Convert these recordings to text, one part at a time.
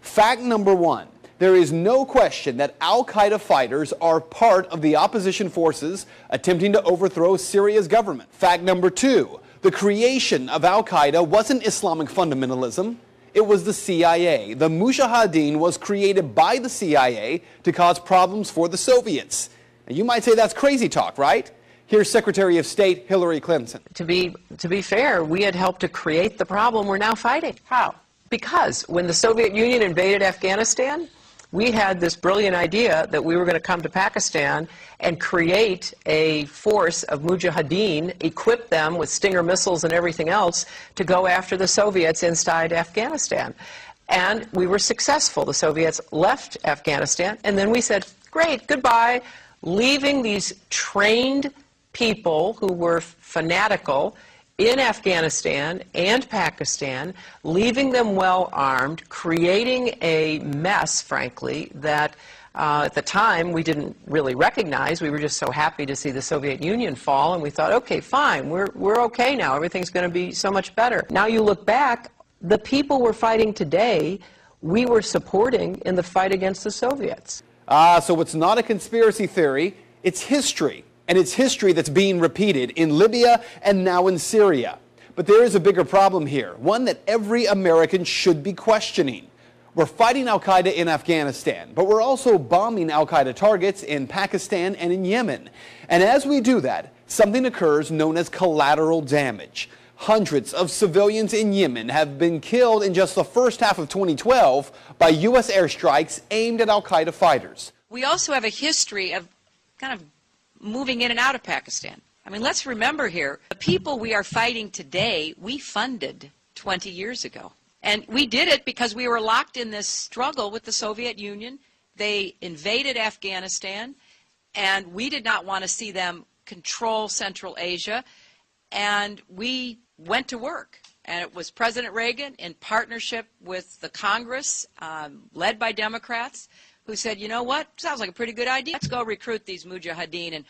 Fact number one, there is no question that Al-Qaeda fighters are part of the opposition forces attempting to overthrow Syria's government. Fact number two, the creation of Al-Qaeda wasn't Islamic fundamentalism. It was the CIA. The Mujahideen was created by the CIA to cause problems for the Soviets. Now, you might say that's crazy talk, right? Here's Secretary of State Hillary Clinton. To be fair, we had helped to create the problem we're now fighting. How? Because when the Soviet Union invaded Afghanistan, we had this brilliant idea that we were going to come to Pakistan and create a force of mujahideen, equip them with Stinger missiles and everything else to go after the Soviets inside Afghanistan. And we were successful. The Soviets left Afghanistan, and then we said, great, goodbye, leaving these trained people who were fanatical in Afghanistan and Pakistan, leaving them well armed, creating a mess, frankly, that at the time we didn't really recognize. We were just so happy to see the Soviet Union fall, and we thought, okay, fine, we're okay now. Everything's going to be so much better. Now you look back, the people we're fighting today, we were supporting in the fight against the Soviets. So it's not a conspiracy theory, it's history. And it's history that's being repeated in Libya and now in Syria. But there is a bigger problem here, one that every American should be questioning. We're fighting Al-Qaeda in Afghanistan, but we're also bombing Al-Qaeda targets in Pakistan and in Yemen. And as we do that, something occurs known as collateral damage. Hundreds of civilians in Yemen have been killed in just the first half of 2012 by U.S. airstrikes aimed at Al-Qaeda fighters. We also have a history of kind of moving in and out of Pakistan. I mean, let's remember here, the people we are fighting today, we funded 20 years ago. And we did it because we were locked in this struggle with the Soviet Union. They invaded Afghanistan, and we did not want to see them control Central Asia. And we went to work. And it was President Reagan, in partnership with the Congress, led by Democrats, who said, you know what, sounds like a pretty good idea. Let's go recruit these mujahideen, and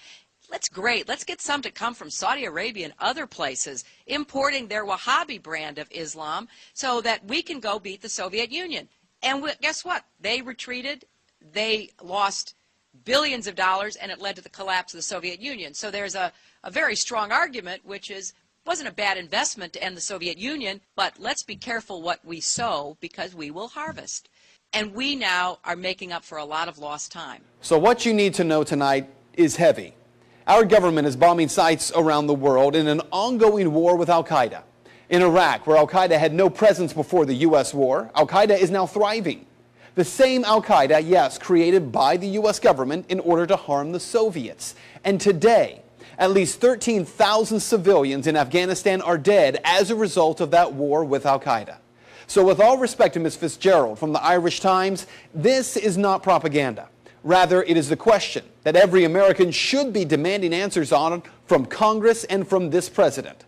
let's get some to come from Saudi Arabia and other places, importing their Wahhabi brand of Islam so that we can go beat the Soviet Union. And guess what? They retreated. They lost billions of dollars, and it led to the collapse of the Soviet Union. So there's a very strong argument, which is, wasn't a bad investment to end the Soviet Union, but let's be careful what we sow because we will harvest. And we now are making up for a lot of lost time. So what you need to know tonight is heavy. Our government is bombing sites around the world in an ongoing war with Al-Qaeda. In Iraq, where Al-Qaeda had no presence before the U.S. war, Al-Qaeda is now thriving. The same Al-Qaeda, yes, created by the U.S. government in order to harm the Soviets. And today, at least 13,000 civilians in Afghanistan are dead as a result of that war with Al-Qaeda. So with all respect to Ms. Fitzgerald from the Irish Times, this is not propaganda. Rather, it is the question that every American should be demanding answers on from Congress and from this president.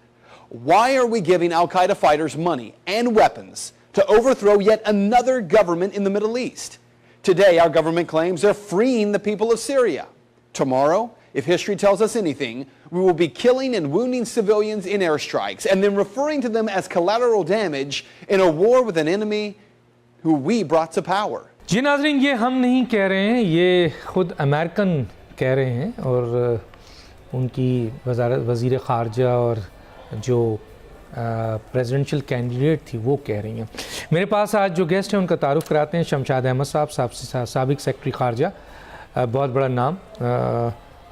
Why are we giving Al-Qaeda fighters money and weapons to overthrow yet another government in the Middle East? Today, our government claims they're freeing the people of Syria. Tomorrow, if history tells us anything, we will be killing and wounding civilians in airstrikes and then referring to them as collateral damage in a war with an enemy who we brought to power. جی ناظرین، یہ ہم نہیں کہہ رہے ہیں، یہ خود American کہہ رہے ہیں، اور ان کی وزیر خارجہ اور جو پریزیڈنشل کینڈیڈیٹ تھی وہ کہہ رہی ہیں. میرے پاس آج جو گیسٹ ہیں ان کا تعارف کراتے ہیں. شمشاد احمد صاحب، سابق سیکرٹری خارجہ، بہت بڑا نام.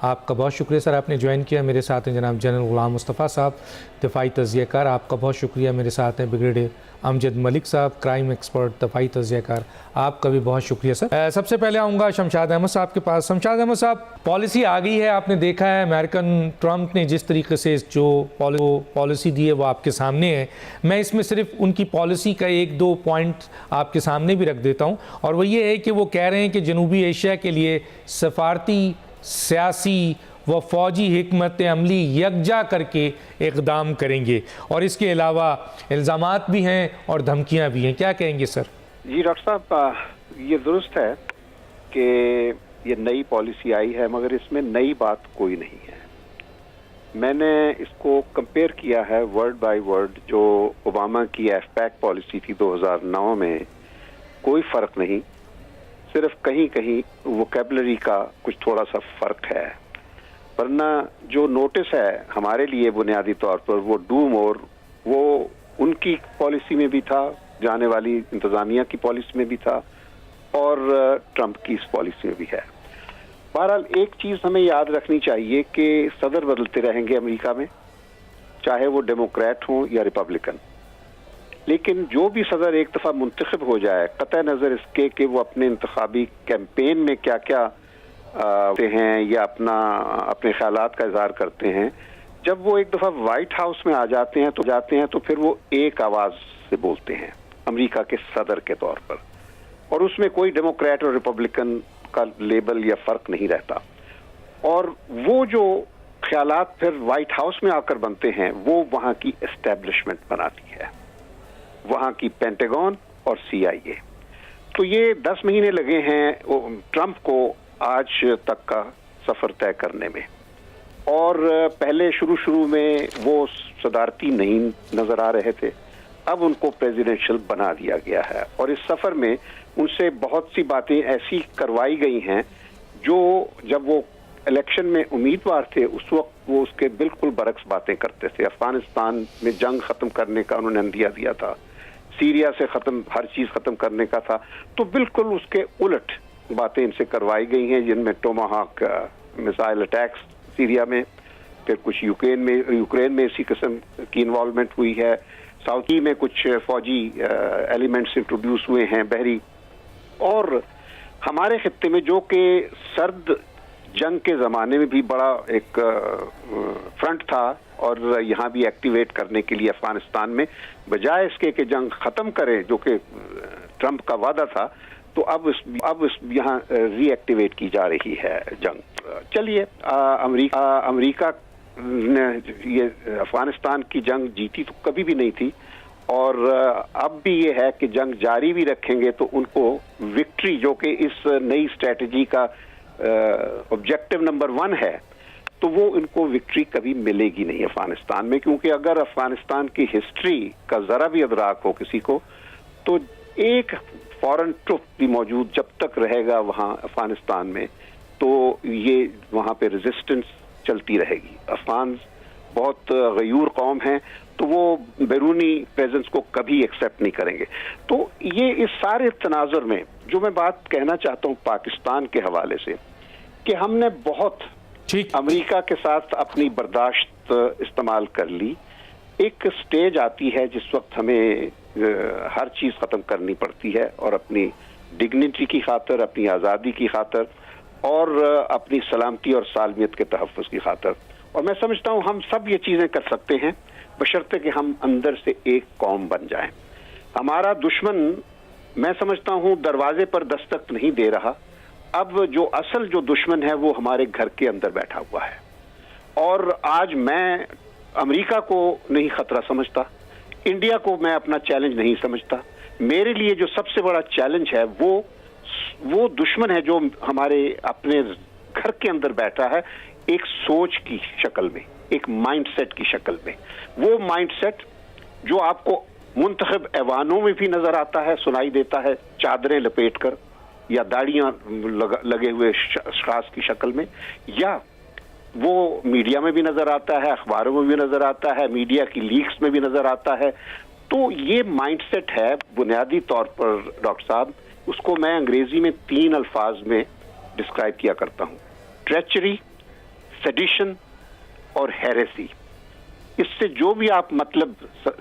آپ کا بہت شکریہ سر، آپ نے جوائن کیا. میرے ساتھ ہیں جناب جنرل غلام مصطفیٰ صاحب، دفاعی تجزیہ کار، آپ کا بہت شکریہ. میرے ساتھ ہیں بریگیڈیئر امجد ملک صاحب، کرائم ایکسپرٹ، دفاعی تجزیہ کار، آپ کا بھی بہت شکریہ سر. سب سے پہلے آؤں گا شمشاد احمد صاحب کے پاس. شمشاد احمد صاحب، پالیسی آ گئی ہے، آپ نے دیکھا ہے امریکن ٹرمپ نے جس طریقے سے جو پالیسی دی ہے وہ آپ کے سامنے ہے. میں اس میں صرف ان کی پالیسی کا ایک دو پوائنٹ آپ کے سامنے بھی رکھ دیتا ہوں، اور وہ یہ ہے کہ وہ کہہ رہے ہیں کہ جنوبی ایشیا کے لیے سفارتی، سیاسی و فوجی حکمت عملی یکجا کر کے اقدام کریں گے، اور اس کے علاوہ الزامات بھی ہیں اور دھمکیاں بھی ہیں. کیا کہیں گے سر؟ جی ڈاکٹر صاحب، یہ درست ہے کہ یہ نئی پالیسی آئی ہے، مگر اس میں نئی بات کوئی نہیں ہے. میں نے اس کو کمپیئر کیا ہے ورڈ بائی ورڈ جو اوباما کی ایف پیک پالیسی تھی 2009 میں. کوئی فرق نہیں، صرف کہیں کہیں ووکیبلری کا کچھ تھوڑا سا فرق ہے، ورنہ جو نوٹس ہے ہمارے لیے بنیادی طور پر وہ ڈو مور، وہ ان کی پالیسی میں بھی تھا، جانے والی انتظامیہ کی پالیسی میں بھی تھا، اور ٹرمپ کی اس پالیسی میں بھی ہے. بہرحال ایک چیز ہمیں یاد رکھنی چاہیے کہ صدر بدلتے رہیں گے امریکہ میں، چاہے وہ ڈیموکریٹ ہوں یا ریپبلکن، لیکن جو بھی صدر ایک دفعہ منتخب ہو جائے، قطع نظر اس کے کہ وہ اپنے انتخابی کیمپین میں کیا کیا ہیں یا اپنے خیالات کا اظہار کرتے ہیں، جب وہ ایک دفعہ وائٹ ہاؤس میں آ جاتے ہیں تو پھر وہ ایک آواز سے بولتے ہیں امریکہ کے صدر کے طور پر، اور اس میں کوئی ڈیموکریٹ اور ریپبلکن کا لیبل یا فرق نہیں رہتا. اور وہ جو خیالات پھر وائٹ ہاؤس میں آ کر بنتے ہیں وہ وہاں کی اسٹیبلشمنٹ بناتی ہے، وہاں کی پینٹاگون اور CIA. تو یہ 10 مہینے لگے ہیں ٹرمپ کو آج تک کا سفر طے کرنے میں، اور پہلے شروع میں وہ صدارتی نہیں نظر آ رہے تھے، اب ان کو پریزیڈنشل بنا دیا گیا ہے. اور اس سفر میں ان سے بہت سی باتیں ایسی کروائی گئی ہیں جو جب وہ الیکشن میں امیدوار تھے اس وقت وہ اس کے بالکل برعکس باتیں کرتے تھے. افغانستان میں جنگ ختم کرنے کا انہوں نے عندیہ دیا تھا، سیریا سے ہر چیز ختم کرنے کا تھا، تو بالکل اس کے الٹ باتیں ان سے کروائی گئی ہیں، جن میں ٹوماہاک میزائل اٹیکس سیریا میں، پھر کچھ یوکرین میں اسی قسم کی انوالومنٹ ہوئی ہے، ساؤتھی میں کچھ فوجی ایلیمنٹس انٹروڈیوس ہوئے ہیں بحری، اور ہمارے خطے میں جو کہ سرد جنگ کے زمانے میں بھی بڑا ایک فرنٹ تھا، اور یہاں بھی ایکٹیویٹ کرنے کے لیے افغانستان میں، بجائے اس کے کہ جنگ ختم کرے جو کہ ٹرمپ کا وعدہ تھا، تو اب یہاں ری ایکٹیویٹ کی جا رہی ہے جنگ. چلیے، امریکہ نے یہ افغانستان کی جنگ جیتی تو کبھی بھی نہیں تھی، اور اب بھی یہ ہے کہ جنگ جاری بھی رکھیں گے تو ان کو وکٹری، جو کہ اس نئی اسٹریٹجی کا آبجیکٹو نمبر 1 ہے، تو وہ ان کو وکٹری کبھی ملے گی نہیں افغانستان میں. کیونکہ اگر افغانستان کی ہسٹری کا ذرا بھی ادراک ہو کسی کو، تو ایک فورن ٹروپ بھی موجود جب تک رہے گا وہاں افغانستان میں، تو یہ وہاں پہ ریزسٹنس چلتی رہے گی. افغانز بہت غیور قوم ہیں، تو وہ بیرونی پریزنس کو کبھی ایکسیپٹ نہیں کریں گے. تو یہ اس سارے تناظر میں جو میں بات کہنا چاہتا ہوں پاکستان کے حوالے سے، کہ ہم نے بہت امریکہ کے ساتھ اپنی برداشت استعمال کر لی. ایک سٹیج آتی ہے جس وقت ہمیں ہر چیز ختم کرنی پڑتی ہے، اور اپنی ڈگنیٹی کی خاطر، اپنی آزادی کی خاطر، اور اپنی سلامتی اور سالمیت کے تحفظ کی خاطر. اور میں سمجھتا ہوں ہم سب یہ چیزیں کر سکتے ہیں بشرطے کہ ہم اندر سے ایک قوم بن جائیں. ہمارا دشمن، میں سمجھتا ہوں، دروازے پر دستک نہیں دے رہا. اب جو اصل جو دشمن ہے وہ ہمارے گھر کے اندر بیٹھا ہوا ہے. اور آج میں امریکہ کو نہیں خطرہ سمجھتا، انڈیا کو میں اپنا چیلنج نہیں سمجھتا. میرے لیے جو سب سے بڑا چیلنج ہے وہ وہ دشمن ہے جو ہمارے اپنے گھر کے اندر بیٹھا ہے ایک سوچ کی شکل میں, ایک مائنڈ سیٹ کی شکل میں. وہ مائنڈ سیٹ جو آپ کو منتخب ایوانوں میں بھی نظر آتا ہے, سنائی دیتا ہے, چادریں لپیٹ کر یا داڑیاں لگے ہوئے اشخاص کی شکل میں, یا وہ میڈیا میں بھی نظر آتا ہے, اخباروں میں بھی نظر آتا ہے, میڈیا کی لیکس میں بھی نظر آتا ہے. تو یہ مائنڈ سیٹ ہے بنیادی طور پر ڈاکٹر صاحب, اس کو میں انگریزی میں 3 الفاظ میں ڈسکرائب کیا کرتا ہوں: ٹریچری, سیڈیشن اور ہیریسی. اس سے جو بھی آپ مطلب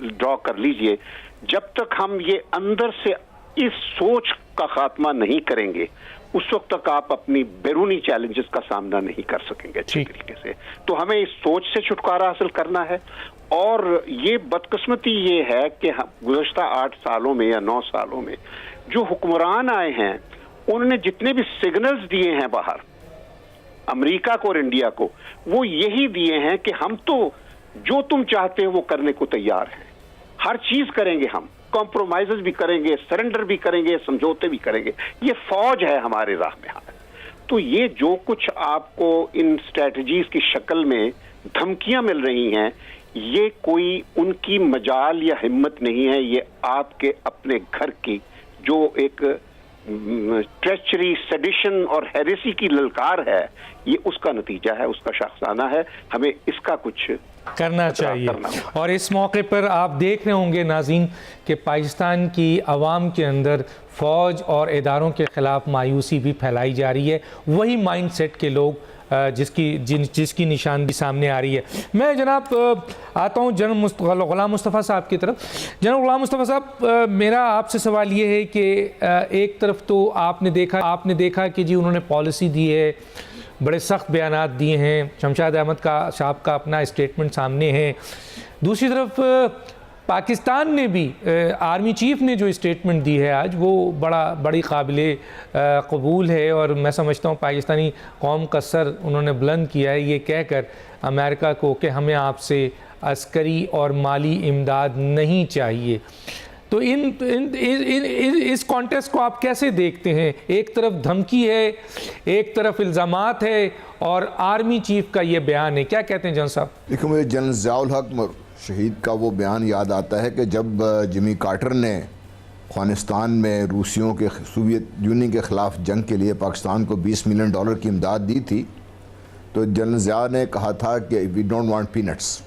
ڈرا کر لیجئے, جب تک ہم یہ اندر سے اس سوچ کا خاتمہ نہیں کریں گے اس وقت تک آپ اپنی بیرونی چیلنجز کا سامنا نہیں کر سکیں گے اچھی طریقے سے. تو ہمیں اس سوچ سے چھٹکارا حاصل کرنا ہے. اور یہ بدقسمتی یہ ہے کہ گزشتہ 8 سالوں میں یا 9 سالوں میں جو حکمران آئے ہیں انہوں نے جتنے بھی سگنلز دیے ہیں باہر امریکہ کو اور انڈیا کو, وہ یہی دیے ہیں کہ ہم تو جو تم چاہتے ہیں وہ کرنے کو تیار ہیں, ہر چیز کریں گے, ہم کمپرومائزز بھی کریں گے, سرنڈر بھی کریں گے, سمجھوتے بھی کریں گے. یہ فوج ہے ہمارے راہ میں. تو یہ جو کچھ آپ کو ان اسٹریٹجیز کی شکل میں دھمکیاں مل رہی ہیں, یہ کوئی ان کی مجال یا ہمت نہیں ہے, یہ آپ کے اپنے گھر کی جو ایک ٹریچری, سیڈیشن اور ہیریسی کی للکار ہے, یہ اس کا نتیجہ ہے, اس کا شاخسانہ ہے. ہمیں اس کا کچھ کرنا چاہیے. اور اس موقع پر آپ دیکھ رہے ہوں گے ناظرین کہ پاکستان کی عوام کے اندر فوج اور اداروں کے خلاف مایوسی بھی پھیلائی جا رہی ہے. وہی مائنڈ سیٹ کے لوگ جس کی نشاندہی سامنے آ رہی ہے. میں جناب آتا ہوں جنرل غلام مصطفیٰ صاحب کی طرف. جنرل غلام مصطفیٰ صاحب, میرا آپ سے سوال یہ ہے کہ ایک طرف تو آپ نے دیکھا کہ جی انہوں نے پالیسی دی ہے, بڑے سخت بیانات دیے ہیں, شمشاد احمد صاحب کا اپنا اسٹیٹمنٹ سامنے ہے. دوسری طرف پاکستان نے بھی, آرمی چیف نے جو اسٹیٹمنٹ دی ہے آج, وہ بڑی قابل قبول ہے, اور میں سمجھتا ہوں پاکستانی قوم کا سر انہوں نے بلند کیا ہے یہ کہہ کر امریکہ کو کہ ہمیں آپ سے عسکری اور مالی امداد نہیں چاہیے. تو اس کانٹیکسٹ کو آپ کیسے دیکھتے ہیں؟ ایک طرف دھمکی ہے, ایک طرف الزامات ہے, اور آرمی چیف کا یہ بیان ہے, کیا کہتے ہیں جنرل صاحب؟ دیکھو, مجھے جنرل ضیاء الحق شہید کا وہ بیان یاد آتا ہے کہ جب جمی کارٹر نے افغانستان میں روسیوں کے, سوویت یونین کے خلاف جنگ کے لیے پاکستان کو $20 ملین کی امداد دی تھی, تو جنرل ضیاء نے کہا تھا کہ وی ڈونٹ وانٹ پینٹس,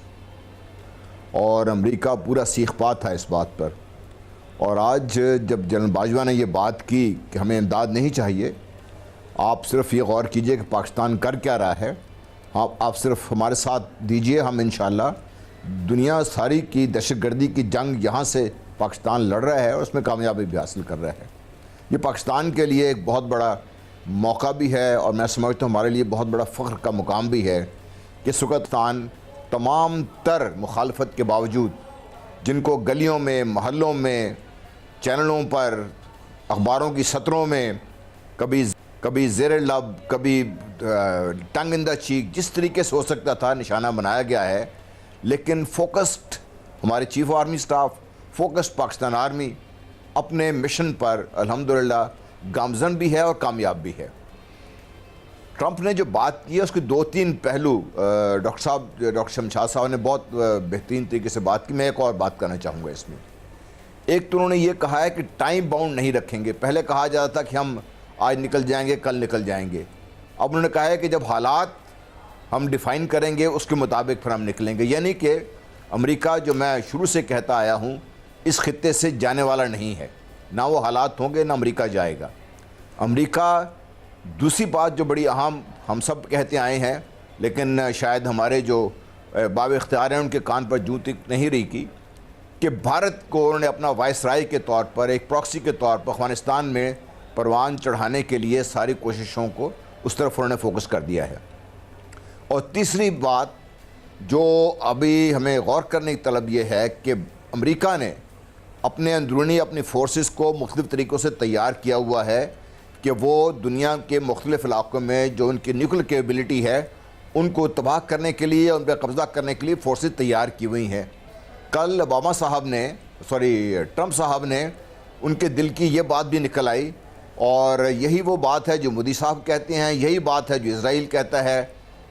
اور امریکہ پورا سیخ پا تھا اس بات پر. اور آج جب جنرل باجوہ نے یہ بات کی کہ ہمیں امداد نہیں چاہیے, آپ صرف یہ غور کیجئے کہ پاکستان کر کیا رہا ہے. آپ صرف ہمارے ساتھ دیجئے, ہم انشاءاللہ دنیا ساری کی دہشت گردی کی جنگ یہاں سے پاکستان لڑ رہا ہے اور اس میں کامیابی بھی حاصل کر رہا ہے. یہ پاکستان کے لیے ایک بہت بڑا موقع بھی ہے, اور میں سمجھتا ہوں ہمارے لیے بہت بڑا فخر کا مقام بھی ہے کہ پاکستان تمام تر مخالفت کے باوجود, جن کو گلیوں میں, محلوں میں, چینلوں پر, اخباروں کی سطروں میں کبھی زیر لب, کبھی ٹنگ ان دا چیک, جس طریقے سے ہو سکتا تھا نشانہ بنایا گیا ہے, لیکن فوکسڈ ہمارے chief army staff, focused Pakistan army اپنے مشن پر الحمدللہ گامزن بھی ہے اور کامیاب بھی ہے. ٹرمپ نے جو بات کی ہے اس کے 2-3 پہلو ڈاکٹر شمشاد صاحب نے بہت بہترین طریقے سے بات کی. میں ایک اور بات کرنا چاہوں گا اس میں. ایک تو انہوں نے یہ کہا ہے کہ ٹائم باؤنڈ نہیں رکھیں گے. پہلے کہا جاتا تھا کہ ہم آج نکل جائیں گے, کل نکل جائیں گے. اب انہوں نے کہا ہے کہ جب حالات ہم ڈیفائن کریں گے اس کے مطابق پھر ہم نکلیں گے. یعنی کہ امریکہ, جو میں شروع سے کہتا آیا ہوں, اس خطے سے جانے والا نہیں ہے. نہ وہ حالات ہوں گے نہ امریکہ جائے گا. امریکہ, دوسری بات جو بڑی اہم ہم سب کہتے آئے ہیں لیکن شاید ہمارے جو باب اختیار ہیں ان کے کان پر جوں تک نہیں رہی کی, کہ بھارت کو انہوں نے اپنا وائسرائے کے طور پر, ایک پراکسی کے طور پر افغانستان میں پروان چڑھانے کے لیے ساری کوششوں کو اس طرف انہوں نے فوکس کر دیا ہے. اور تیسری بات جو ابھی ہمیں غور کرنے کی طلب یہ ہے کہ امریکہ نے اپنے اندرونی اپنی فورسز کو مختلف طریقوں سے تیار کیا ہوا ہے کہ وہ دنیا کے مختلف علاقوں میں جو ان کی نیوکلیر کیپبلٹی ہے ان کو تباہ کرنے کے لیے, ان پہ قبضہ کرنے کے لیے فورسز تیار کی ہوئی ہیں. کل ٹرمپ صاحب نے ان کے دل کی یہ بات بھی نکل آئی, اور یہی وہ بات ہے جو مودی صاحب کہتے ہیں, یہی بات ہے جو اسرائیل کہتا ہے,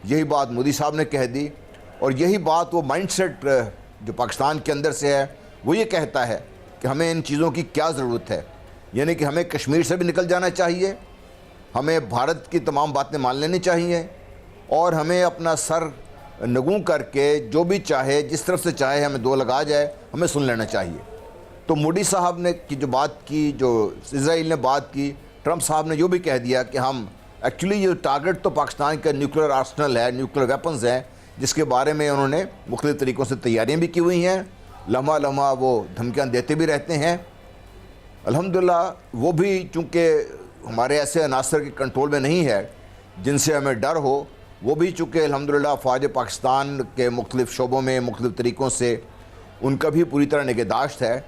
یہی بات مودی صاحب نے کہہ دی, اور یہی بات وہ مائنڈ سیٹ جو پاکستان کے اندر سے ہے وہ یہ کہتا ہے کہ ہمیں ان چیزوں کی کیا ضرورت ہے, یعنی کہ ہمیں کشمیر سے بھی نکل جانا چاہیے, ہمیں بھارت کی تمام باتیں مان لینی چاہیے, اور ہمیں اپنا سر نگوں کر کے جو بھی چاہے جس طرف سے چاہے ہمیں دو لگا جائے ہمیں سن لینا چاہیے. تو مودی صاحب نے جو بات کی, جو اسرائیل نے بات کی, ٹرمپ صاحب نے جو بھی کہہ دیا کہ ہم ایکچولی یہ ٹارگٹ تو پاکستان کا نیوکلیر آرسنل ہے, نیوکلیر ویپنز ہیں, جس کے بارے میں انہوں نے مختلف طریقوں سے تیاریاں بھی کی ہوئی ہیں, لمحہ لمحہ وہ دھمکیاں دیتے بھی رہتے ہیں. الحمدللہ وہ بھی چونکہ ہمارے ایسے عناصر کے کنٹرول میں نہیں ہے جن سے ہمیں ڈر ہو, وہ بھی چونکہ الحمدللہ فوج پاکستان کے مختلف شعبوں میں مختلف طریقوں سے ان کا بھی پوری طرح نگہداشت ہے.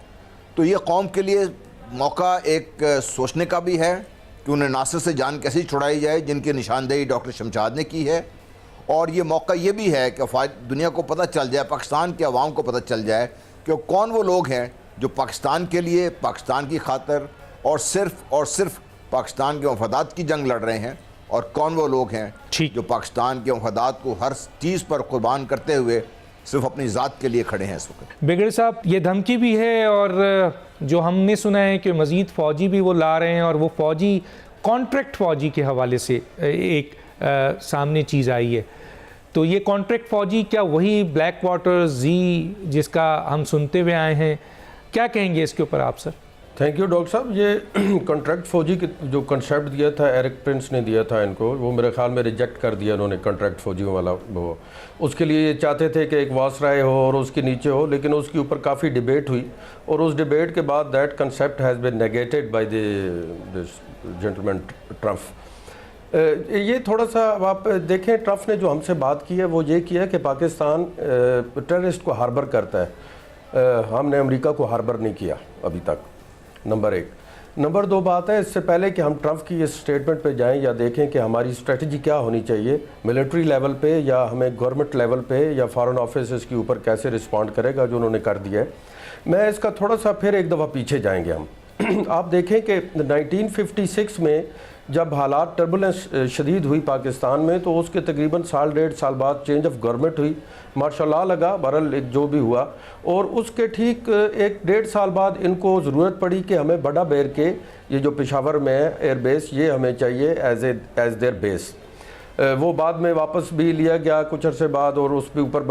تو یہ قوم کے لیے موقع ایک سوچنے کا بھی ہے کہ انہیں عناصر سے جان کیسے چھڑائی جائے جن کی نشاندہی ڈاکٹر شمشاد نے کی ہے, اور یہ موقع یہ بھی ہے کہ دنیا کو پتہ چل جائے, پاکستان کے عوام کو پتہ چل جائے کہ کون وہ لوگ ہیں جو پاکستان کے لیے, پاکستان کی خاطر اور صرف پاکستان کے مفادات کی جنگ لڑ رہے ہیں, اور کون وہ لوگ ہیں جو پاکستان کے مفادات کو ہر چیز پر قربان کرتے ہوئے صرف اپنی ذات کے لیے کھڑے ہیں اس وقت. بگڑ صاحب, یہ دھمکی بھی ہے اور جو ہم نے سنا ہے کہ مزید فوجی بھی وہ لا رہے ہیں, اور وہ فوجی کانٹریکٹ فوجی کے حوالے سے ایک سامنے چیز آئی ہے. تو یہ کانٹریکٹ فوجی کیا وہی بلیک واٹر زی جس کا ہم سنتے ہوئے آئے ہیں, کیا کہیں گے اس کے اوپر آپ سر؟ تھینک یو ڈاکٹر صاحب. یہ کنٹریکٹ فوجی کی جو کنسیپٹ دیا تھا ایرک پرنس نے دیا تھا ان کو, وہ میرے خیال میں ریجیکٹ کر دیا انہوں نے کنٹریکٹ فوجیوں والا. وہ اس کے لیے یہ چاہتے تھے کہ ایک واسرائے ہو اور اس کے نیچے ہو, لیکن اس کے اوپر کافی ڈیبیٹ ہوئی, اور اس ڈیبیٹ کے بعد that concept has been negated by this gentleman Trump. یہ تھوڑا سا آپ دیکھیں, ٹرمپ نے جو ہم سے بات کی ہے وہ یہ کیا کہ پاکستان ٹیررسٹ کو ہاربر کرتا ہے, ہم نے امریکہ کو ہاربر نہیں کیا ابھی تک, نمبر ایک. نمبر دو بات ہے, اس سے پہلے کہ ہم ٹرمپ کی اس سٹیٹمنٹ پہ جائیں یا دیکھیں کہ ہماری اسٹریٹجی کیا ہونی چاہیے ملٹری لیول پہ یا ہمیں گورنمنٹ لیول پہ یا فارن آفس اس کے اوپر کیسے رسپونڈ کرے گا جو انہوں نے کر دیا ہے, میں اس کا تھوڑا سا پھر ایک دفعہ پیچھے جائیں گے ہم. آپ دیکھیں کہ 1956 میں جب حالات ٹربولنس شدید ہوئی پاکستان میں, تو اس کے تقریباً سال ڈیڑھ سال بعد چینج آف گورنمنٹ ہوئی, ماشاء اللہ لگا بہرحال جو بھی ہوا, اور اس کے ٹھیک ایک ڈیڑھ سال بعد ان کو ضرورت پڑی کہ ہمیں بڑا بیر کے یہ جو پشاور میں ہے ایئر بیس, یہ ہمیں چاہیے ایز دیئر بیس. وہ بعد میں واپس بھی لیا گیا کچھ عرصے بعد, اور اس پہ اوپر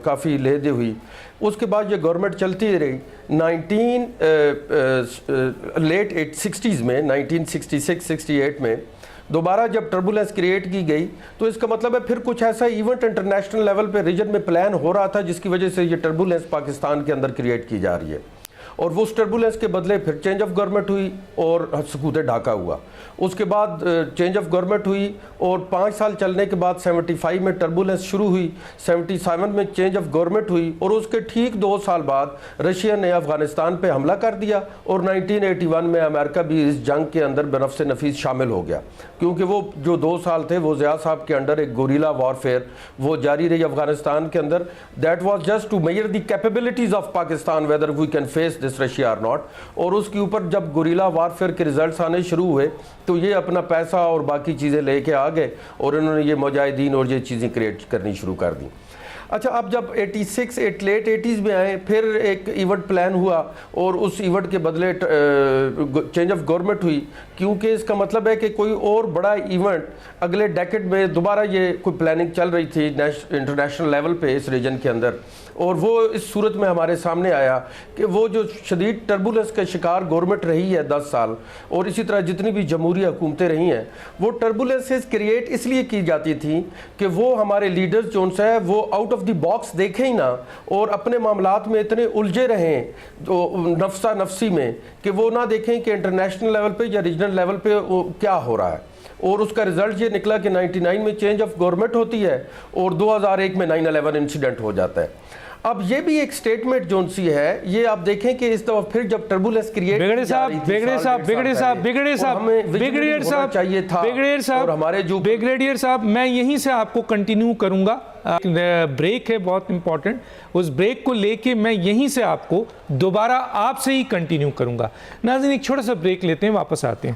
کافی لیدے ہوئی. اس کے بعد یہ گورنمنٹ چلتی رہی. لیٹ 60s میں 1966-68 میں دوبارہ جب ٹربولنس کریٹ کی گئی, تو اس کا مطلب ہے پھر کچھ ایسا ایونٹ انٹرنیشنل لیول پہ ریجن میں پلان ہو رہا تھا جس کی وجہ سے یہ ٹربولنس پاکستان کے اندر کریٹ کی جا رہی ہے, اور وہ اس ٹربولنس کے بدلے پھر چینج آف گورنمنٹ ہوئی اور سکوت ڈھاکہ ہوا. اس کے بعد چینج آف گورنمنٹ ہوئی, اور 5 سال چلنے کے بعد 75 میں ٹربولنس شروع ہوئی, 77 میں چینج آف گورنمنٹ ہوئی, اور اس کے ٹھیک 2 سال بعد رشیا نے افغانستان پہ حملہ کر دیا, اور 1981 میں امریکہ بھی اس جنگ کے اندر بنفس نفیس شامل ہو گیا, کیونکہ وہ جو 2 سال تھے وہ ضیاء صاحب کے انڈر ایک گوریلا وارفیئر وہ جاری رہی افغانستان کے اندر. That was just to measure the capabilities of Pakistan whether we can face this Russia or not. اور اس کے اوپر جب گوریلا وارفیئر کے ریزلٹس آنے شروع ہوئے تو یہ اپنا پیسہ اور باقی چیزیں لے کے آ گئے, اور انہوں نے یہ مجاہدین اور یہ چیزیں کریٹ کرنی شروع کر دیں. اچھا, اب جب 86 لیٹ 80s میں آئے, پھر ایک ایونٹ پلان ہوا, اور اس ایونٹ کے بدلے چینج آف گورنمنٹ ہوئی, کیونکہ اس کا مطلب ہے کہ کوئی اور بڑا ایونٹ اگلے ڈیکڈ میں دوبارہ یہ کوئی پلاننگ چل رہی تھی انٹرنیشنل لیول پہ اس ریجن کے اندر. اور وہ اس صورت میں ہمارے سامنے آیا کہ وہ جو شدید ٹربولنس کا شکار گورنمنٹ رہی ہے 10 سال, اور اسی طرح جتنی بھی جمہوری حکومتیں رہی ہیں, وہ ٹربولنسز کریٹ اس لیے کی جاتی تھیں کہ وہ ہمارے لیڈرز جو ان سے وہ آؤٹ آف دی باکس دیکھیں ہی نہ, اور اپنے معاملات میں اتنے الجھے رہیں جو نفسا نفسی میں کہ وہ نہ دیکھیں کہ انٹرنیشنل لیول پہ یا ریجنل لیول پہ کیا ہو رہا ہے. اور اس کا رزلٹ یہ نکلا کہ 99 میں چینج آف گورنمنٹ ہوتی ہے, اور 2001 میں 9/11 انسیڈنٹ ہو جاتا ہے. اب یہ بھی ایک سٹیٹمنٹ جون سی ہے, یہ آپ دیکھیں کہ اس دفعہ پھر جب ٹربولنس کریٹ بریگیڈیئر صاحب میں یہیں سے آپ کو کنٹینیو کروں گا. بریک ہے بہت امپورٹنٹ, اس بریک کو لے کے میں یہیں سے آپ کو دوبارہ آپ سے ہی کنٹینیو کروں گا. ناظرین ایک چھوٹا سا بریک لیتے ہیں, واپس آتے ہیں.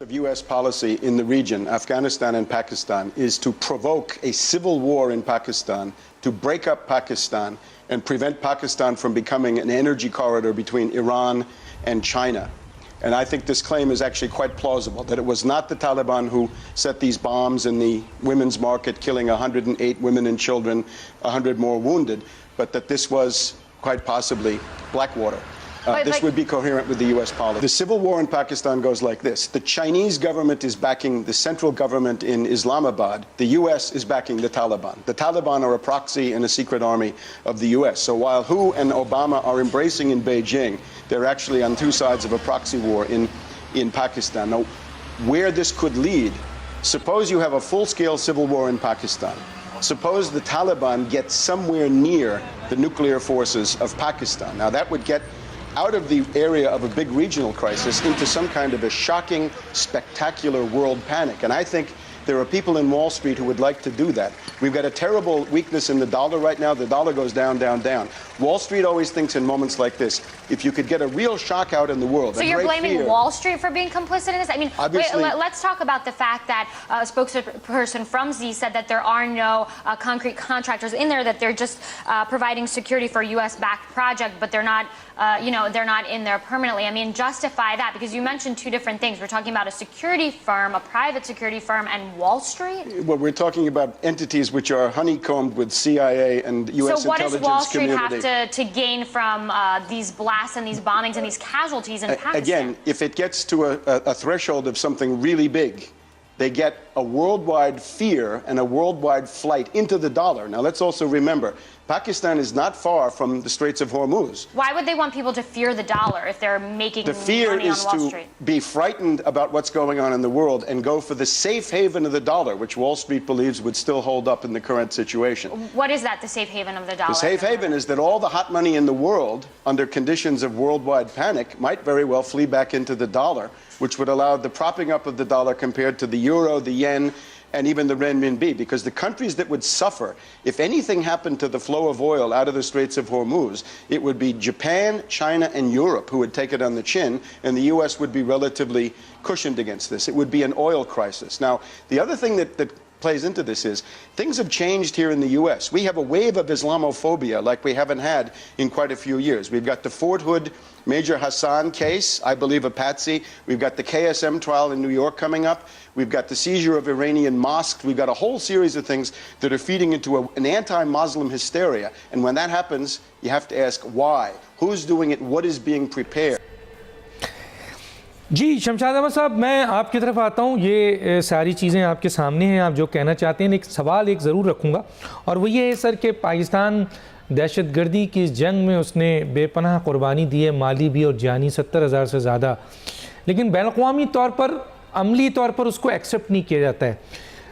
Of U.S. policy in the region, Afghanistan and Pakistan, is to provoke a civil war in Pakistan, to break up Pakistan and prevent Pakistan from becoming an energy corridor between Iran and China. And I think this claim is actually quite plausible, that it was not the Taliban who set these bombs in the women's market, killing 108 women and children, 100 more wounded, but that this was quite possibly Blackwater. This would be coherent with the U.S. policy. The civil war in Pakistan goes like this. The Chinese government is backing the central government in Islamabad. The U.S. is backing the Taliban. The Taliban are a proxy and a secret army of the U.S. So while Hu and Obama are embracing in Beijing, they're actually on two sides of a proxy war in Pakistan. Now, where this could lead, suppose you have a full-scale civil war in Pakistan. Suppose the Taliban gets somewhere near the nuclear forces of Pakistan. Now, that would get out of the area of a big regional crisis into some kind of a shocking, spectacular world panic. And I think there are people in Wall Street who would like to do that. We've got a terrible weakness in the dollar right now. The dollar goes down, down, down. Wall Street always thinks in moments like this, if you could get a real shock out in the world. So you're blaming Wall Street for being complicit in this? I mean, let's talk about the fact that a spokesperson from Z said that there are no concrete contractors in there, that they're just providing security for a U.S.-backed project, but they're not, they're not in there permanently. I mean, justify that, because you mentioned two different things. We're talking about a security firm, a private security firm, and Wall Street? Well, we're talking about entities which are honeycombed with CIA and U.S. intelligence community. So what does Wall Street have to gain from these blasts and these bombings and these casualties in Pakistan? Again, if it gets to a threshold of something really big, they get a worldwide fear and a worldwide flight into the dollar. Now, let's also remember, Pakistan is not far from the Straits of Hormuz. Why would they want people to fear the dollar if they're making money on Wall Street? The fear is to be frightened about what's going on in the world and go for the safe haven of the dollar, which Wall Street believes would still hold up in the current situation. What is that, the safe haven of the dollar? The safe haven is that all the hot money in the world, under conditions of worldwide panic, might very well flee back into the dollar, which would allow the propping up of the dollar compared to the euro, the yen, and even the renminbi, because the countries that would suffer if anything happened to the flow of oil out of the Straits of Hormuz, it would be Japan, China, and Europe who would take it on the chin, and the U.S. would be relatively cushioned against this. It would be an oil crisis. Now, the other thing that plays into this is things have changed here in the U.S. We have a wave of Islamophobia like we haven't had in quite a few years. We've got the Fort Hood Major Hassan case, I believe a patsy. We've got the KSM trial in New York coming up. We've got the seizure of Iranian mosques. We've got a whole series of things that are feeding into an anti-Muslim hysteria. And when that happens, you have to ask why. Who's doing it? What is being prepared? جی شمشاد احمد صاحب، میں آپ کی طرف آتا ہوں. یہ ساری چیزیں آپ کے سامنے ہیں، آپ جو کہنا چاہتے ہیں. ایک سوال ایک ضرور رکھوں گا، اور وہ یہ ہے سر کہ پاکستان دہشت گردی کی اس جنگ میں اس نے بے پناہ قربانی دی ہے، مالی بھی اور جانی، 70,000 سے زیادہ. لیکن بین الاقوامی طور پر، عملی طور پر اس کو ایکسیپٹ نہیں کیا جاتا ہے.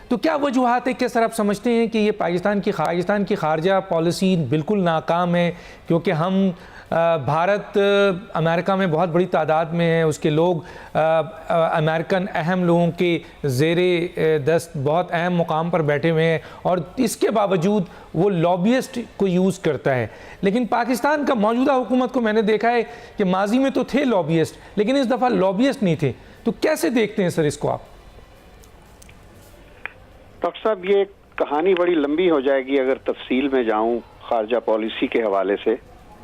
تو کیا وجوہات ہے کہ سر آپ سمجھتے ہیں کہ یہ پاکستان کی خارجہ پالیسی بالکل ناکام ہے؟ کیونکہ ہم بھارت امریکہ میں بہت بڑی تعداد میں ہے، اس کے لوگ امریکن اہم لوگوں کے زیر دست بہت اہم مقام پر بیٹھے ہوئے ہیں، اور اس کے باوجود وہ لابیسٹ کو یوز کرتا ہے. لیکن پاکستان کا موجودہ حکومت کو میں نے دیکھا ہے کہ ماضی میں تو تھے لابیسٹ، لیکن اس دفعہ لابیسٹ نہیں تھے. تو کیسے دیکھتے ہیں سر اس کو آپ؟ ڈاکٹر صاحب، یہ کہانی بڑی لمبی ہو جائے گی اگر تفصیل میں جاؤں خارجہ پالیسی کے حوالے سے.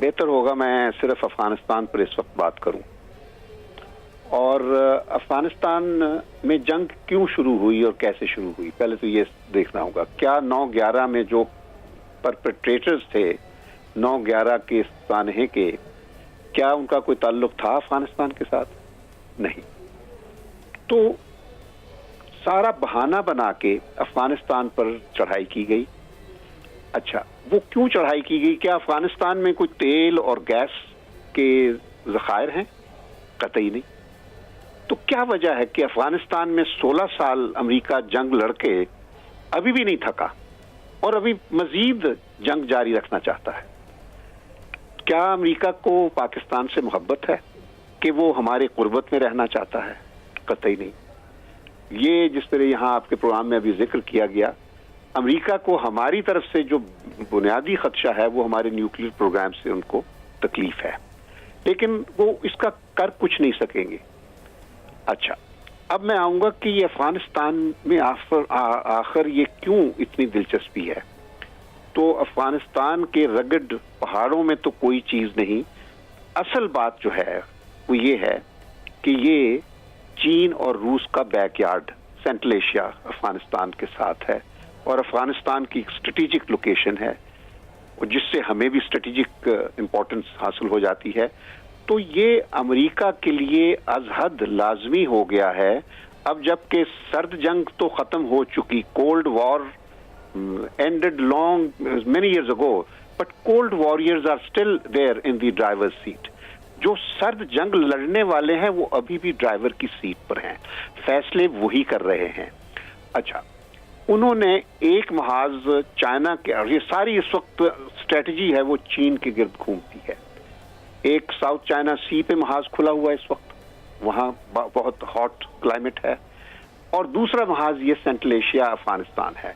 بہتر ہوگا میں صرف افغانستان پر اس وقت بات کروں. اور افغانستان میں جنگ کیوں شروع ہوئی اور کیسے شروع ہوئی، پہلے تو یہ دیکھنا ہوگا. کیا 9/11 میں جو پرپیٹریٹرز تھے 9/11 کے سانحے کے، کیا ان کا کوئی تعلق تھا افغانستان کے ساتھ؟ نہیں. تو سارا بہانہ بنا کے افغانستان پر چڑھائی کی گئی. اچھا، وہ کیوں چڑھائی کی گئی؟ کیا افغانستان میں کوئی تیل اور گیس کے ذخائر ہیں؟ قطعی نہیں. تو کیا وجہ ہے کہ افغانستان میں 16 سال امریکہ جنگ لڑ کے ابھی بھی نہیں تھکا اور ابھی مزید جنگ جاری رکھنا چاہتا ہے؟ کیا امریکہ کو پاکستان سے محبت ہے کہ وہ ہمارے قربت میں رہنا چاہتا ہے؟ قطعی نہیں. یہ جس طرح یہاں آپ کے پروگرام میں ابھی ذکر کیا گیا، امریکہ کو ہماری طرف سے جو بنیادی خدشہ ہے وہ ہمارے نیوکلیئر پروگرام سے ان کو تکلیف ہے، لیکن وہ اس کا کر کچھ نہیں سکیں گے. اچھا، اب میں آؤں گا کہ یہ افغانستان میں آخر یہ کیوں اتنی دلچسپی ہے. تو افغانستان کے رگڈ پہاڑوں میں تو کوئی چیز نہیں. اصل بات جو ہے وہ یہ ہے کہ یہ چین اور روس کا back yard, central Asia Afghanistan کے ساتھ ہے، اور افغانستان کی ایک اسٹریٹجک لوکیشن ہے جس سے ہمیں بھی اسٹریٹجک امپورٹنس حاصل ہو جاتی ہے. تو یہ امریکہ کے لیے از حد لازمی ہو گیا ہے اب، جب کہ سرد جنگ تو ختم ہو چکی، cold war ended many years ago, but cold warriors are still there in the driver's seat. جو سرد جنگ لڑنے والے ہیں وہ ابھی بھی ڈرائیور کی سیٹ پر ہیں، فیصلے وہی کر رہے ہیں. اچھا، انہوں نے ایک محاذ چائنا کے، اور یہ ساری اس وقت اسٹریٹجی ہے وہ چین کے گرد گھومتی ہے. ایک ساؤتھ چائنا سی پہ محاذ کھلا ہوا ہے اس وقت، وہاں بہت ہاٹ کلائمیٹ ہے، اور دوسرا محاذ یہ سینٹرل ایشیا افغانستان ہے.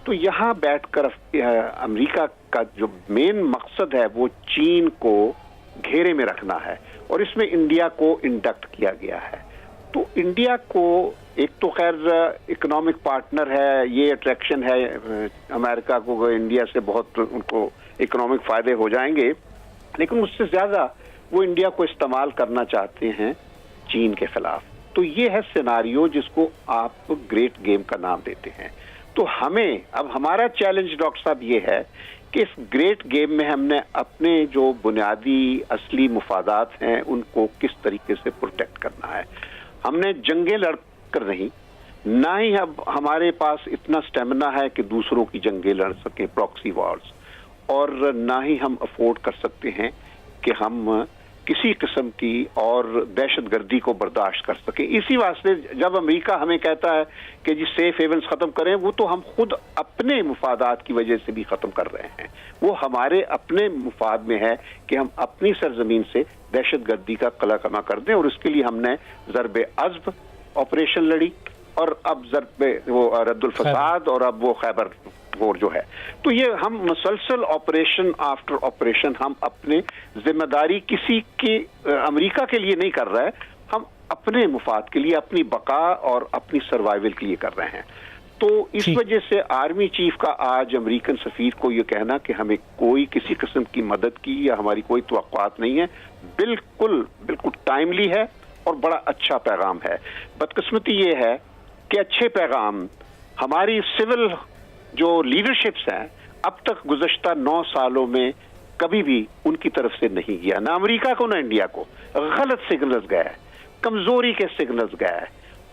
تو یہاں بیٹھ کر امریکہ کا جو مین مقصد ہے وہ چین کو گھیرے میں رکھنا ہے، اور اس میں انڈیا کو انڈکٹ کیا گیا ہے. تو انڈیا کو ایک تو خیر اکنامک پارٹنر ہے، یہ اٹریکشن ہے امریکہ کو، انڈیا سے بہت ان کو اکنامک فائدے ہو جائیں گے، لیکن اس سے زیادہ وہ انڈیا کو استعمال کرنا چاہتے ہیں چین کے خلاف. تو یہ ہے سیناریو جس کو آپ گریٹ گیم کا نام دیتے ہیں. تو ہمیں اب ہمارا چیلنج ڈاکٹر صاحب یہ ہے کہ اس گریٹ گیم میں ہم نے اپنے جو بنیادی اصلی مفادات ہیں ان کو کس طریقے سے پروٹیکٹ کرنا ہے. ہم نے جنگیں لڑ کر نہیں، نہ ہی اب ہمارے پاس اتنا سٹیمنا ہے کہ دوسروں کی جنگیں لڑ سکیں، پراکسی وارز، اور نہ ہی ہم افورڈ کر سکتے ہیں کہ ہم کسی قسم کی اور دہشت گردی کو برداشت کر سکیں. اسی واسطے جب امریکہ ہمیں کہتا ہے کہ جی سیف ہیونز ختم کریں، وہ تو ہم خود اپنے مفادات کی وجہ سے بھی ختم کر رہے ہیں. وہ ہمارے اپنے مفاد میں ہے کہ ہم اپنی سرزمین سے دہشت گردی کا قلع کما کر دیں، اور اس کے لیے ہم نے ضرب عزب آپریشن لڑی، اور اب ضرب وہ رد الفساد، اور اب وہ خیبر وار جو ہے. تو یہ ہم مسلسل آپریشن آفٹر آپریشن ہم اپنے ذمہ داری کسی کی امریکہ کے لیے نہیں کر رہے، ہم اپنے مفاد کے لیے، اپنی بقا اور اپنی سروائیول کے لیے کر رہے ہیں. تو اس وجہ سے آرمی چیف کا آج امریکن سفیر کو یہ کہنا کہ ہمیں کوئی کسی قسم کی مدد کی یا ہماری کوئی توقعات نہیں ہے، بالکل ٹائملی ہے اور بڑا اچھا پیغام ہے۔ بدقسمتی یہ ہے کہ اچھے پیغام ہماری سول جو لیڈرشپس ہیں اب تک گزشتہ 9 سالوں میں کبھی بھی ان کی طرف سے نہیں گیا، نہ امریکہ کو نہ انڈیا کو۔ غلط سگنلز گئے، کمزوری کے سگنلز گئے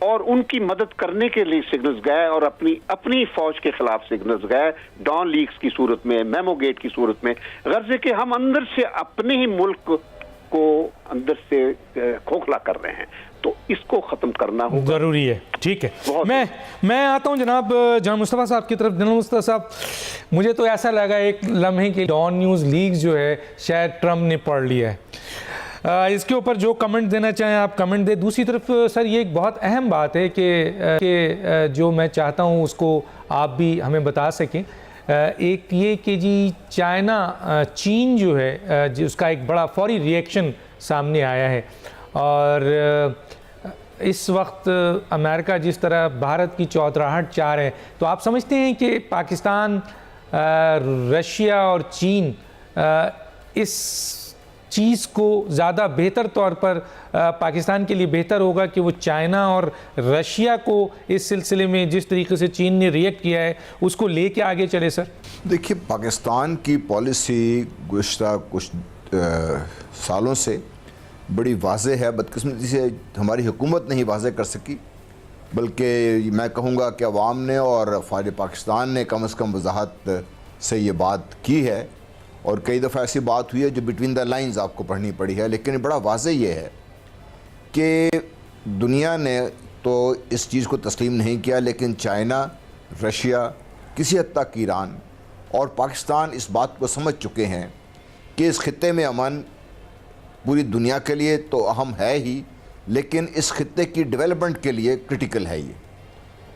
اور ان کی مدد کرنے کے لیے سگنلز گئے اور اپنی فوج کے خلاف سگنلز گئے، ڈان لیکس کی صورت میں، میمو گیٹ کی صورت میں۔ غرض ہے کہ ہم اندر سے اپنے ہی ملک کو اندر سے کھوکھلا کر رہے ہیں، تو اس کو ختم کرنا ہوگا، ضروری ہے۔ ٹھیک ہے، میں آتا ہوں جناب مصطفیٰ صاحب کی طرف۔ جناب مصطفیٰ صاحب، مجھے تو ایسا لگا ایک لمحے کہ ڈان نیوز لیکس جو ہے شاید ٹرمپ نے پڑھ لیا ہے۔ اس کے اوپر جو کمنٹ دینا چاہیں آپ کمنٹ دیں۔ دوسری طرف سر یہ ایک بہت اہم بات ہے کہ جو میں چاہتا ہوں اس کو آپ بھی ہمیں بتا سکیں، ایک یہ کہ جی چین جو ہے اس کا ایک بڑا فوری ری ایکشن سامنے آیا ہے، اور اس وقت امریکہ جس طرح بھارت کی چوتراہٹ چاہ رہے ہیں، تو آپ سمجھتے ہیں کہ پاکستان، رشیا اور چین اس چیز کو زیادہ بہتر طور پر پاکستان کے لیے بہتر ہوگا کہ وہ چائنا اور رشیا کو اس سلسلے میں جس طریقے سے چین نے ریئیکٹ کیا ہے اس کو لے کے آگے چلے؟ سر دیکھیے، پاکستان کی پالیسی گزشتہ کچھ سالوں سے بڑی واضح ہے، بدقسمتی سے ہماری حکومت نہیں واضح کر سکی، بلکہ میں کہوں گا کہ عوام نے اور فوج پاکستان نے کم از کم وضاحت سے یہ بات کی ہے، اور کئی دفعہ ایسی بات ہوئی ہے جو بٹوین دا لائنز آپ کو پڑھنی پڑی ہے، لیکن بڑا واضح یہ ہے کہ دنیا نے تو اس چیز کو تسلیم نہیں کیا، لیکن چائنا، رشیا، کسی حد تک ایران اور پاکستان اس بات کو سمجھ چکے ہیں کہ اس خطے میں امن پوری دنیا کے لیے تو اہم ہے ہی، لیکن اس خطے کی ڈیولپمنٹ کے لیے کرٹیکل ہے یہ،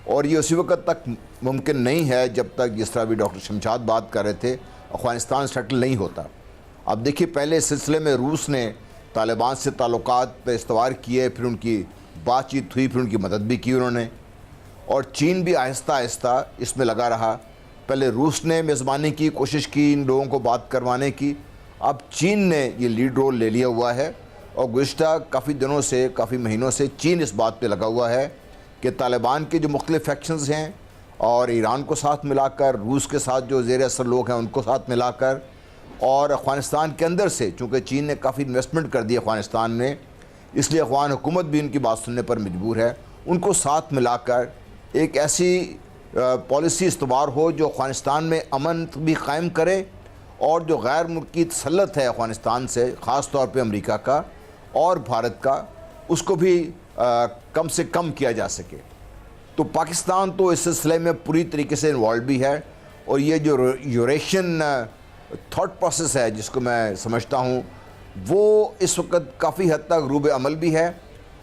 اور یہ اسی وقت تک ممکن نہیں ہے جب تک، جس طرح بھی ڈاکٹر شمشاد بات کر رہے تھے، افغانستان سیٹل نہیں ہوتا۔ اب دیکھیے، پہلے اس سلسلے میں روس نے طالبان سے تعلقات پہ استوار کیے، پھر ان کی بات چیت ہوئی، پھر ان کی مدد بھی کی انہوں نے، اور چین بھی آہستہ آہستہ اس میں لگا رہا۔ پہلے روس نے میزبانی کی کوشش کی ان لوگوں کو بات کروانے کی، اب چین نے یہ لیڈ رول لے لیا ہوا ہے، اور گزشتہ کافی دنوں سے، کافی مہینوں سے چین اس بات پہ لگا ہوا ہے کہ طالبان کے جو مختلف فیکشنز ہیں، اور ایران کو ساتھ ملا کر، روس کے ساتھ جو زیر اثر لوگ ہیں ان کو ساتھ ملا کر، اور افغانستان کے اندر سے، چونکہ چین نے کافی انویسٹمنٹ کر دی افغانستان میں، اس لیے افغان حکومت بھی ان کی بات سننے پر مجبور ہے، ان کو ساتھ ملا کر ایک ایسی پالیسی استوار ہو جو افغانستان میں امن بھی قائم کرے، اور جو غیر ملکی تسلط ہے افغانستان سے، خاص طور پہ امریکہ کا اور بھارت کا، اس کو بھی کم سے کم کیا جا سکے۔ تو پاکستان تو اس سلسلے میں پوری طریقے سے انوالو بھی ہے، اور یہ جو یوریشین تھاٹ پروسیس ہے جس کو میں سمجھتا ہوں، وہ اس وقت کافی حد تک روب عمل بھی ہے،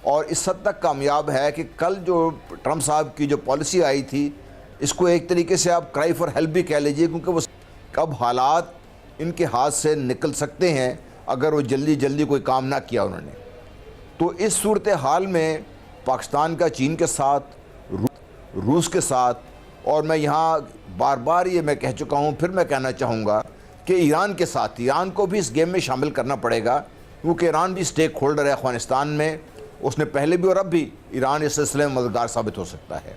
اور اس حد تک کامیاب ہے کہ کل جو ٹرمپ صاحب کی جو پالیسی آئی تھی، اس کو ایک طریقے سے آپ کرائی فار ہیلپ بھی کہہ لیجئے، کیونکہ وہ اب حالات ان کے ہاتھ سے نکل سکتے ہیں اگر وہ جلدی کوئی کام نہ کیا انہوں نے۔ تو اس صورتحال میں پاکستان کا چین کے ساتھ، روس کے ساتھ، اور میں یہاں بار بار یہ میں کہہ چکا ہوں، پھر میں کہنا چاہوں گا کہ ایران کے ساتھ، ایران کو بھی اس گیم میں شامل کرنا پڑے گا، کیونکہ ایران بھی سٹیک ہولڈر ہے افغانستان میں، اس نے پہلے بھی اور اب بھی ایران اس سلسلے میں مددگار ثابت ہو سکتا ہے،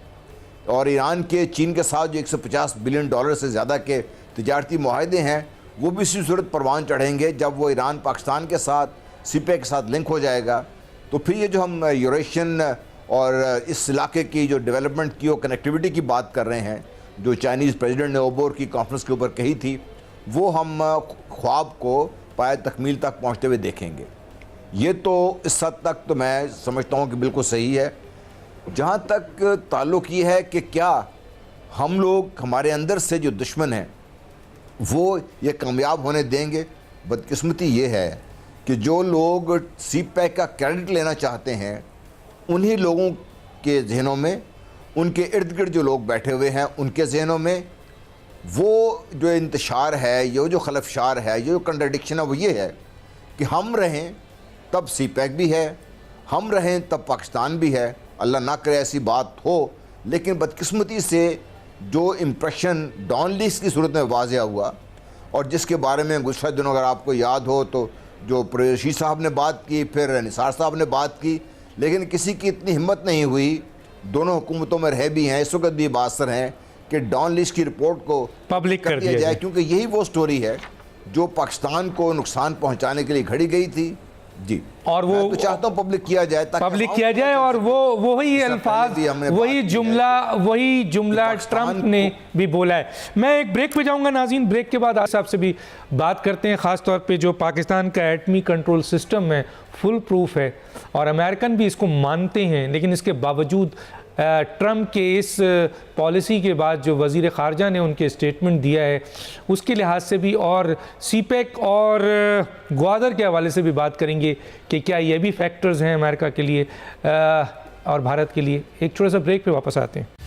اور ایران کے چین کے ساتھ جو 150 بلین ڈالر سے زیادہ کے تجارتی معاہدے ہیں، وہ بھی اسی صورت پروان چڑھیں گے جب وہ ایران پاکستان کے ساتھ، سی پی کے ساتھ لنک ہو جائے گا۔ تو پھر یہ جو ہم یوریشین اور اس علاقے کی جو ڈیولپمنٹ کی اور کنیکٹیوٹی کی بات کر رہے ہیں، جو چائنیز پریزیڈنٹ نے اوبور کی کانفرنس کے اوپر کہی تھی، وہ ہم خواب کو پائے تکمیل تک پہنچتے ہوئے دیکھیں گے۔ یہ تو اس حد تک تو میں سمجھتا ہوں کہ بالکل صحیح ہے۔ جہاں تک تعلق یہ ہے کہ کیا ہم لوگ، ہمارے اندر سے جو دشمن ہیں، وہ یہ کامیاب ہونے دیں گے؟ بدقسمتی یہ ہے کہ جو لوگ سی پیک کا کریڈٹ لینا چاہتے ہیں، انہی لوگوں کے ذہنوں میں، ان کے ارد گرد جو لوگ بیٹھے ہوئے ہیں ان کے ذہنوں میں، وہ جو انتشار ہے، یہ جو خلفشار ہے، یہ جو کنٹرڈکشن ہے، وہ یہ ہے کہ ہم رہیں تب سی پیک بھی ہے، ہم رہیں تب پاکستان بھی ہے۔ اللہ نہ کرے ایسی بات ہو، لیکن بدقسمتی سے جو امپریشن ڈان لیکس کی صورت میں واضح ہوا اور جس کے بارے میں گزشتہ دنوں اگر آپ کو یاد ہو تو جو رشید صاحب نے بات کی, پھر نثار صاحب نے بات کی, لیکن کسی کی اتنی ہمت نہیں ہوئی, دونوں حکومتوں میں رہے بھی ہیں, اس وقت بھی باثر ہیں, کہ ڈان لیکس کی رپورٹ کو پبلک کر دیا جائے, کیونکہ یہی وہ سٹوری ہے جو پاکستان کو نقصان پہنچانے کے لیے گھڑی گئی تھی. جی, اور وہ تو چاہتا ہوں پبلک کیا جائے اور وہی الفاظ, وہی جملہ ٹرمپ نے بھی بولا ہے. میں ایک بریک پہ جاؤں گا ناظرین, بریک کے بعد آپ صاحب سے بھی بات کرتے ہیں, خاص طور پہ جو پاکستان کا ایٹمی کنٹرول سسٹم ہے فل پروف ہے اور امریکن بھی اس کو مانتے ہیں, لیکن اس کے باوجود ٹرمپ کے اس پالیسی کے بعد جو وزیر خارجہ نے ان کے اسٹیٹمنٹ دیا ہے اس کے لحاظ سے بھی, اور سی پیک اور گوادر کے حوالے سے بھی بات کریں گے کہ کیا یہ بھی فیکٹرز ہیں امریکہ کے لیے اور بھارت کے لیے. ایک چھوٹا سا بریک پہ واپس آتے ہیں.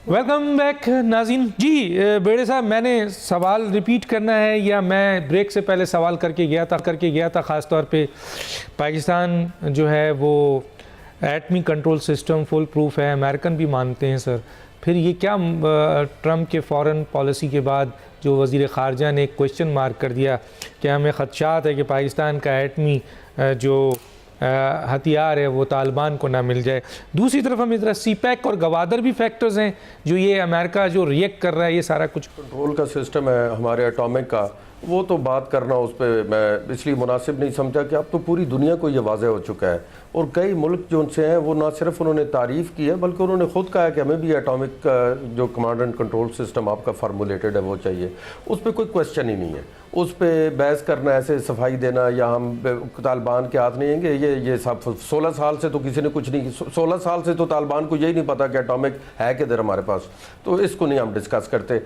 ویلکم بیک ناظرین. جی بیڑے صاحب, میں نے سوال ریپیٹ کرنا ہے یا میں بریک سے پہلے سوال کر کے گیا تھا خاص طور پہ پاکستان جو ہے وہ ایٹمی کنٹرول سسٹم فل پروف ہے, امریکن بھی مانتے ہیں سر, پھر یہ کیا ٹرمپ کے فورن پالیسی کے بعد جو وزیر خارجہ نے ایک کوشچن مارک کر دیا کہ ہمیں خدشات ہے کہ پاکستان کا ایٹمی جو ہتھیار ہے وہ طالبان کو نہ مل جائے. دوسری طرف ہم ادھر سی پیک اور گوادر بھی فیکٹرز ہیں جو یہ امریکہ جو ریئیکٹ کر رہا ہے, یہ سارا کچھ کنٹرول کا سسٹم ہے ہمارے اٹامک کا, وہ تو بات کرنا اس پہ میں اس لیے مناسب نہیں سمجھا کہ اب تو پوری دنیا کو یہ واضح ہو چکا ہے, اور کئی ملک جو ان سے ہیں وہ نہ صرف انہوں نے تعریف کی ہے بلکہ انہوں نے خود کہا کہ ہمیں بھی اٹامک کا جو کمانڈ اینڈ کنٹرول سسٹم آپ کا فارمولیٹڈ ہے وہ چاہیے. اس پہ کوئی کویسچن ہی نہیں ہے, اس پہ بحث کرنا, ایسے صفائی دینا یا ہم طالبان کے ہاتھ نہیں ہیں گے, یہ سب 16 سال سے تو کسی نے کچھ نہیں, 16 سال سے تو طالبان کو یہی نہیں پتا کہ اٹامک ہے کدھر ہمارے پاس, تو اس کو نہیں ہم ڈسکس کرتے,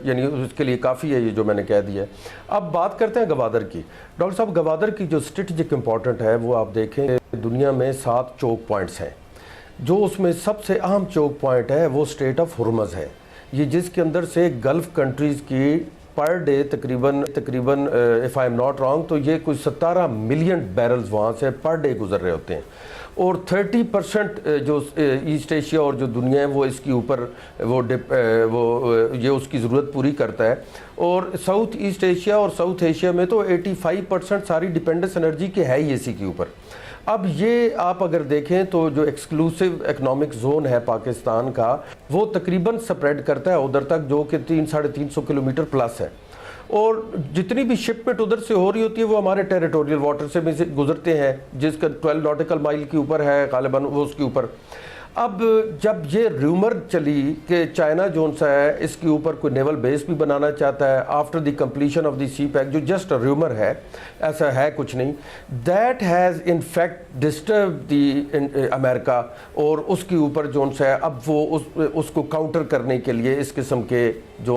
یعنی اس کے لیے کافی ہے یہ جو میں نے کہہ دیا ہے. اب بات کرتے ہیں گوادر کی. ڈاکٹر صاحب, گوادر کی جو اسٹریٹجک امپورٹنٹ ہے وہ آپ دیکھیں دنیا میں 7 چوک پوائنٹس ہیں, جو اس میں سب سے اہم چوک پوائنٹ ہے وہ اسٹریٹ آف ہرمز ہے, یہ جس کے اندر سے گلف کنٹریز کی پر ڈے تقریباً if I am not wrong تو یہ کوئی 17 ملین بیرلز وہاں سے پر ڈے گزر رہے ہوتے ہیں, اور 30% جو ایسٹ ایشیا اور جو دنیا ہے وہ اس کے اوپر وہ یہ اس کی ضرورت پوری کرتا ہے, اور ساؤتھ ایسٹ ایشیا اور ساؤتھ ایشیا میں تو 85% ساری ڈیپینڈنس انرجی کی ہے ہی اسی کے اوپر. اب یہ آپ اگر دیکھیں تو جو ایکسکلوسیو اکنامک زون ہے پاکستان کا وہ تقریباً سپریڈ کرتا ہے ادھر تک, جو کہ 300-350 کلومیٹر پلس ہے, اور جتنی بھی شپمنٹ ادھر سے ہو رہی ہوتی ہے وہ ہمارے ٹیریٹوریل واٹر سے بھی گزرتے ہیں, جس کا 12 ناٹیکل مائل کے اوپر ہے غالباً وہ اس کے اوپر. اب جب یہ ریومر چلی کہ چائنا جو سا ہے اس کے اوپر کوئی نیول بیس بھی بنانا چاہتا ہے after the completion of the CPEC, جو جسٹ ریومر ہے, ایسا ہے کچھ نہیں, that has in fact disturb the America, اور اس کے اوپر جو سا ہے اب وہ اس کو کاؤنٹر کرنے کے لیے اس قسم کے جو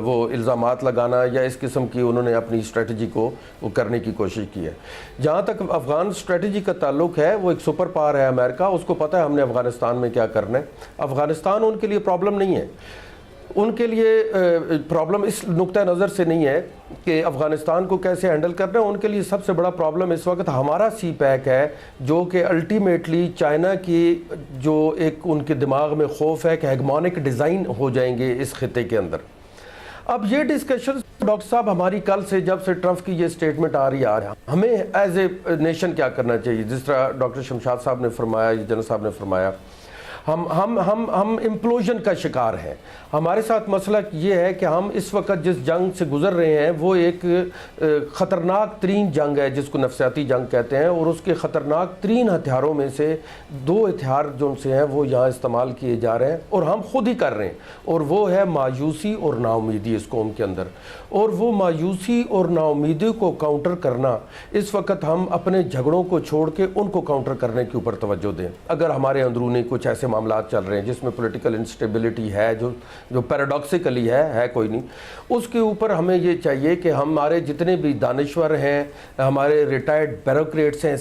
وہ الزامات لگانا یا اس قسم کی انہوں نے اپنی اسٹریٹجی کو وہ کرنے کی کوشش کی ہے. جہاں تک افغان اسٹریٹجی کا تعلق ہے وہ ایک سپر پاور ہے امریکہ, اس کو پتہ ہے ہم نے افغانستان میں کیا کرنا ہے. افغانستان ان کے لیے پرابلم نہیں ہے, ان کے لیے پرابلم اس نقطہ نظر سے نہیں ہے کہ افغانستان کو کیسے ہینڈل کرنا ہے, ان کے لیے سب سے بڑا پرابلم اس وقت ہمارا سی پیک ہے, جو کہ الٹیمیٹلی چائنا کی جو ایک ان کے دماغ میں خوف ہے کہ ہیگمونک ڈیزائن ہو جائیں گے اس خطے کے اندر. اب یہ ڈسکشن ڈاکٹر صاحب ہماری کل سے جب سے ٹرمپ کی یہ سٹیٹمنٹ آ رہی ہے, ہمیں ایز اے نیشن کیا کرنا چاہیے, جس طرح ڈاکٹر شمشاد صاحب نے فرمایا, جنرل صاحب نے فرمایا, ہم امپلوژن کا شکار ہیں. ہمارے ساتھ مسئلہ یہ ہے کہ ہم اس وقت جس جنگ سے گزر رہے ہیں وہ ایک خطرناک ترین جنگ ہے جس کو نفسیاتی جنگ کہتے ہیں, اور اس کے خطرناک ترین ہتھیاروں میں سے 2 ہتھیار جو سے ہیں وہ یہاں استعمال کیے جا رہے ہیں اور ہم خود ہی کر رہے ہیں, اور وہ ہے مایوسی اور نا امیدی اس قوم کے اندر. اور وہ مایوسی اور نا امیدی کو کاؤنٹر کرنا, اس وقت ہم اپنے جھگڑوں کو چھوڑ کے ان کو کاؤنٹر کرنے کے اوپر توجہ دیں. اگر ہمارے اندرونی کچھ ایسے معاملات چل رہے ہیں جس میں پولیٹیکل انسٹیبلٹی ہے, جو پیراڈاکسیکلی ہے کوئی نہیں, اس کے اوپر ہمیں یہ چاہیے کہ ہمارے جتنے بھی دانشور ہیں, ہمارے ریٹائرڈ بیوروکریٹس ہیں,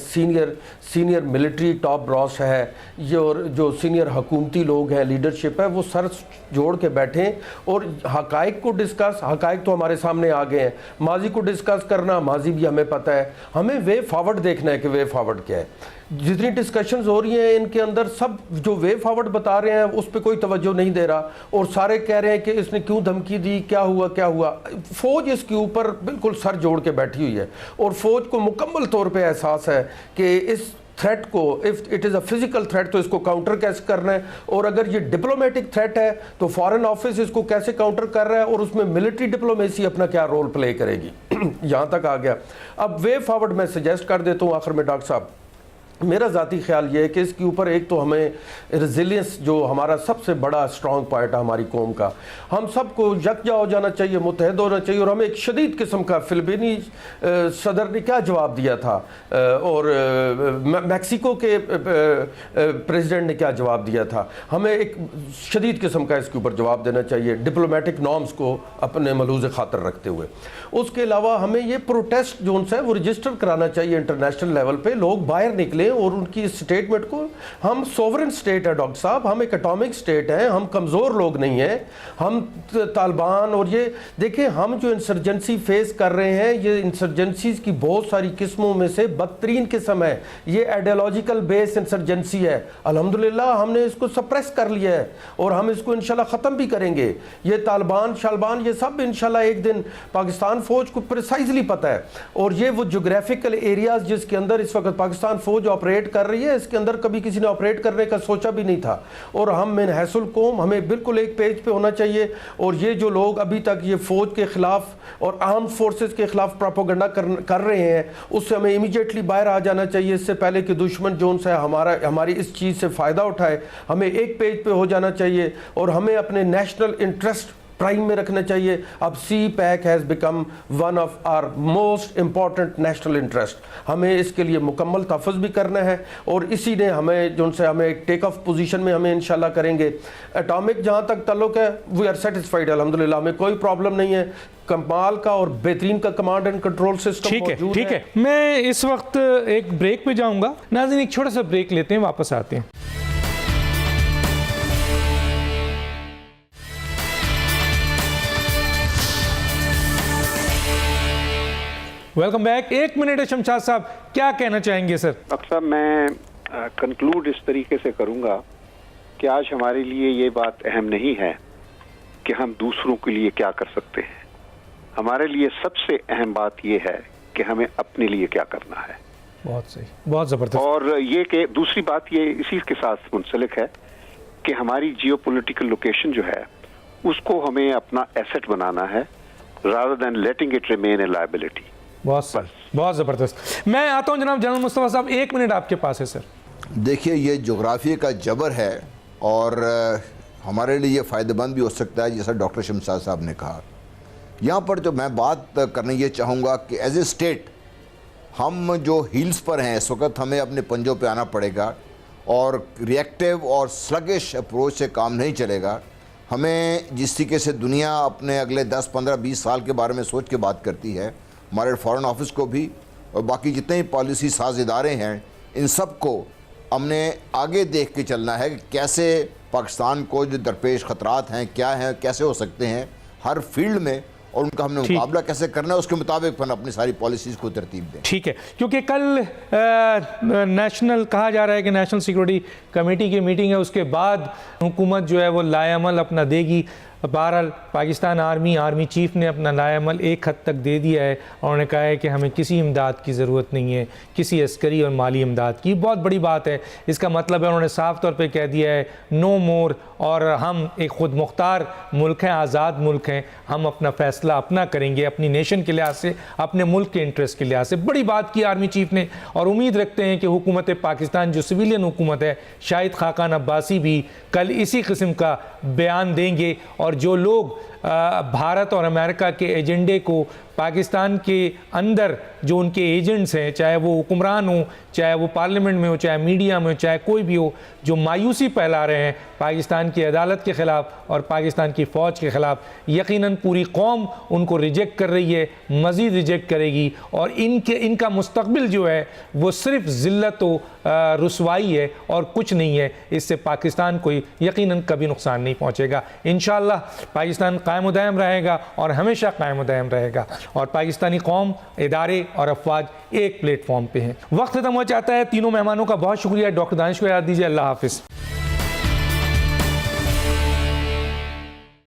سینئر ملٹری ٹاپ براس ہے, جو سینئر حکومتی لوگ ہیں, لیڈرشپ ہے, وہ سر جوڑ کے بیٹھیں اور حقائق کو ڈسکس, حقائق تو ہمارے سامنے آ گئے ہیں, ماضی کو ڈسکس کرنا, ماضی بھی ہمیں پتہ ہے, ہمیں وے فارورڈ دیکھنا ہے کہ وے فارورڈ کیا ہے. جتنی ڈسکشنز ہو رہی ہیں ان کے اندر سب جو وے فارورڈ بتا رہے ہیں اس پہ کوئی توجہ نہیں دے رہا, اور سارے کہہ رہے ہیں کہ اس نے کیوں دھمکی دی, کیا ہوا. فوج اس کے اوپر بالکل سر جوڑ کے بیٹھی ہوئی ہے, اور فوج کو مکمل طور پہ احساس ہے کہ اس تھریٹ کو, if it is a physical threat تو اس کو کاؤنٹر کیسے کرنا ہے, اور اگر یہ ڈپلومیٹک تھریٹ ہے تو فارن آفس اس کو کیسے کاؤنٹر کر رہا ہے, اور اس میں ملٹری ڈپلومیسی اپنا کیا رول پلے کرے گی. یہاں تک آ گیا. اب وے فارورڈ میں سجیسٹ کر دیتا ہوں آخر میں ڈاکٹر صاحب, میرا ذاتی خیال یہ ہے کہ اس کے اوپر ایک تو ہمیں ریزیلینس, جو ہمارا سب سے بڑا اسٹرانگ پوائنٹ ہے ہماری قوم کا, ہم سب کو یکجا ہو جانا چاہیے, متحد ہونا چاہیے. اور ہمیں ایک شدید قسم کا فلپینی صدر نے کیا جواب دیا تھا, اور میکسیکو کے پریزیڈنٹ نے کیا جواب دیا تھا, ہمیں ایک شدید قسم کا اس کے اوپر جواب دینا چاہیے ڈپلومیٹک نارمز کو اپنے ملحوظ خاطر رکھتے ہوئے. اس کے علاوہ ہمیں یہ پروٹیسٹ جو ہے وہ رجسٹر کرانا چاہیے انٹرنیشنل لیول پہ, لوگ باہر نکلیں اور ان کی اسٹیٹمنٹ کو, ہم سوورن سٹیٹ ہے ڈاکٹر صاحب, ہم ایک اٹامک سٹیٹ ہیں, ہم کمزور لوگ نہیں ہیں, ہم طالبان اور یہ دیکھیں ہم جو انسرجنسی فیس کر رہے ہیں, یہ انسرجنسیز کی بہت ساری قسموں میں سے بدترین قسم ہے, یہ آئیڈیالوجیکل بیس انسرجنسی ہے. الحمدللہ ہم نے اس کو سپریس کر لیا ہے اور ہم اس کو انشاءاللہ ختم بھی کریں گے. یہ طالبان شالبان یہ سب انشاءاللہ ایک دن پاکستان فوج کو پریسائزلی پتہ ہے, اور یہ وہ جغرافیکل ایریاز جس کے اندر اس وقت پاکستان فوج آپریٹ کر رہی ہے, اس کے اندر کبھی کسی نے آپریٹ کرنے کا سوچا بھی نہیں تھا. اور ہم من حیث القوم ہمیں بالکل ایک پیج پہ ہونا چاہیے, اور یہ جو لوگ ابھی تک یہ فوج کے خلاف اور آرم فورسز کے خلاف پروپیگنڈا کر رہے ہیں, اس سے ہمیں امیڈیٹلی باہر آ جانا چاہیے, اس سے پہلے کہ دشمن جو ان سے ہماری اس چیز سے فائدہ اٹھائے. ہمیں ایک پیج پہ ہو جانا چاہیے, اور ہمیں اپنے نیشنل انٹرسٹ پرائم میں رکھنا چاہیے. اب CPEC has become one of our most important national interest. ہمیں اس کے لیے مکمل تحفظ بھی کرنا ہے, اور اسی نے ہمیں جو ان سے ہمیں ایک ٹیک آف پوزیشن میں ہمیں انشاءاللہ کریں گے. ایٹامک جہاں تک تعلق ہے وی آر سیٹسفائیڈ, الحمدللہ ہمیں کوئی پرابلم نہیں ہے. کمال کا اور بہترین کا کمانڈ اینڈ کنٹرول سسٹم موجود ہے. ٹھیک ہے, میں اس وقت ایک بریک پہ جاؤں گا. ناظرین ایک چھوٹا سا بریک لیتے ہیں, واپس آتے ہیں. Welcome back. 1 منٹ ہے شمشاد صاحب, کیا کہنا چاہیں گے سر؟ ڈاکٹر صاحب میں کنکلوڈ اس طریقے سے کروں گا کہ آج ہمارے لیے یہ بات اہم نہیں ہے کہ ہم دوسروں کے لیے کیا کر سکتے ہیں. ہمارے لیے سب سے اہم بات یہ ہے کہ ہمیں اپنے لیے کیا کرنا ہے. بہت صحیح, بہت زبردست. اور یہ کہ دوسری بات یہ اسی کے ساتھ منسلک ہے کہ ہماری جیو پولیٹیکل لوکیشن جو ہے اس کو ہمیں اپنا ایسٹ بنانا ہے, rather than letting it remain a liability. بہت زبردست. میں آتا ہوں جناب جنرل مصطفیٰ صاحب, 1 منٹ آپ کے پاس ہے سر. دیکھیے یہ جغرافیہ کا جبر ہے, اور ہمارے لیے یہ فائدہ مند بھی ہو سکتا ہے جیسا ڈاکٹر شمشاد صاحب نے کہا. یہاں پر جو میں بات کرنے یہ چاہوں گا کہ ایز اے اسٹیٹ ہم جو ہیلز پر ہیں اس وقت, ہمیں اپنے پنجوں پہ آنا پڑے گا, اور ریئیکٹیو اور سلگش اپروچ سے کام نہیں چلے گا. ہمیں جس طریقے سے دنیا اپنے اگلے 10, 15, 20 سال کے بارے میں سوچ کے بات کرتی ہے, ہمارے فارن آفس کو بھی اور باقی جتنے پالیسی ساز ادارے ہیں ان سب کو ہم نے آگے دیکھ کے چلنا ہے کہ کیسے پاکستان کو جو درپیش خطرات ہیں کیا ہیں, کیسے ہو سکتے ہیں ہر فیلڈ میں, اور ان کا ہم نے مقابلہ کیسے کرنا ہے, اس کے مطابق ہم اپنی ساری پالیسیز کو ترتیب دیں. ٹھیک ہے, کیونکہ کل نیشنل کہا جا رہا ہے کہ نیشنل سیکورٹی کمیٹی کی میٹنگ ہے, اس کے بعد حکومت جو ہے وہ لائے عمل اپنا دے گی. بہرحال پاکستان آرمی چیف نے اپنا لائے عمل ایک حد تک دے دیا ہے, اور انہوں نے کہا ہے کہ ہمیں کسی امداد کی ضرورت نہیں ہے, کسی عسکری اور مالی امداد کی. بہت بڑی بات ہے. اس کا مطلب ہے انہوں نے صاف طور پہ کہہ دیا ہے نو مور, اور ہم ایک خود مختار ملک ہیں, آزاد ملک ہیں, ہم اپنا فیصلہ اپنا کریں گے اپنی نیشن کے لحاظ سے, اپنے ملک کے انٹرسٹ کے لحاظ سے. بڑی بات کی آرمی چیف نے, اور امید رکھتے ہیں کہ حکومت پاکستان جو سویلین حکومت ہے, شاہد خاقان عباسی بھی کل اسی قسم کا بیان دیں گے, اور جو لوگ بھارت اور امریکہ کے ایجنڈے کو پاکستان کے اندر جو ان کے ایجنٹس ہیں، چاہے وہ حکمران ہوں، چاہے وہ پارلیمنٹ میں ہو، چاہے میڈیا میں ہو، چاہے کوئی بھی ہو، جو مایوسی پھیلا رہے ہیں پاکستان کی عدالت کے خلاف اور پاکستان کی فوج کے خلاف، یقیناً پوری قوم ان کو ریجیکٹ کر رہی ہے، مزید ریجیکٹ کرے گی، اور ان کا مستقبل جو ہے وہ صرف ذلت و رسوائی ہے اور کچھ نہیں ہے. اس سے پاکستان کو یقیناً کبھی نقصان نہیں پہنچے گا. انشاءاللہ پاکستان قائم و دائم رہے گا اور ہمیشہ قائم و دائم رہے گا، اور پاکستانی قوم، ادارے اور افواج ایک پلیٹ فارم پہ ہیں. وقت ختم ہو جاتا ہے. تینوں مہمانوں کا بہت شکریہ. ڈاکٹر دانش کو یاد دیجیے. اللہ حافظ.